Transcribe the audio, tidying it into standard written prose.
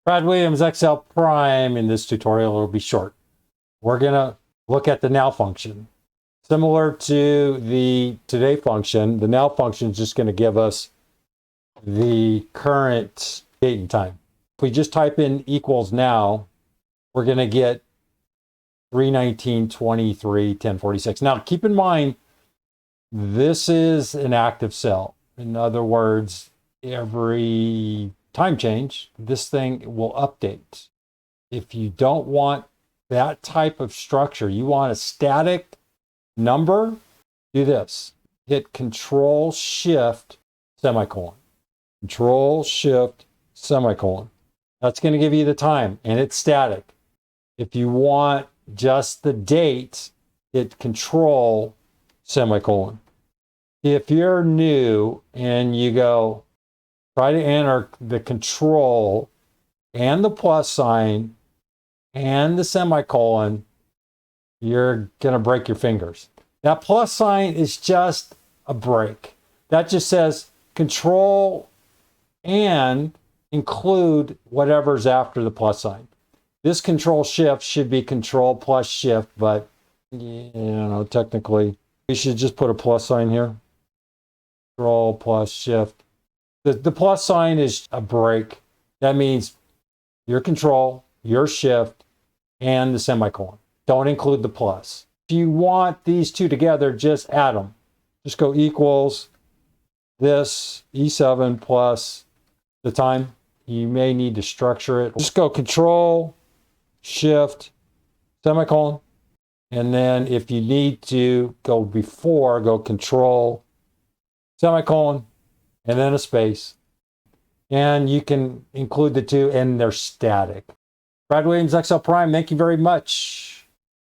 Brad Williams XL Prime. In this tutorial, it'll be short. We're going to look at the now function. Similar to the today function, the now function is just going to give us the current date and time. If we just type in equals now, we're going to get 3/19/23/1046. Now, keep in mind, this is an active cell. In other words, every time change, this thing will update. If you don't want that type of structure, you want a static number, do this. Hit Control Shift semicolon. Control Shift semicolon. That's going to give you the time, and it's static. If you want just the date, hit Control semicolon. If you're new and you go, try to enter the control and the plus sign and the semicolon, you're going to break your fingers. That plus sign is just a break. That just says control and include whatever's after the plus sign. This control shift should be control plus shift, but technically we should just put a plus sign here. Control plus shift. The plus sign is a break. That means your control, your shift, and the semicolon. Don't include the plus. If you want these two together, just add them. Just go equals this E7 plus the time. You may need to structure it. Just go control, shift, semicolon. And then if you need to go before, go control, semicolon, and then a space. And you can include the two, and they're static. Brad Williams XL Prime, thank you very much.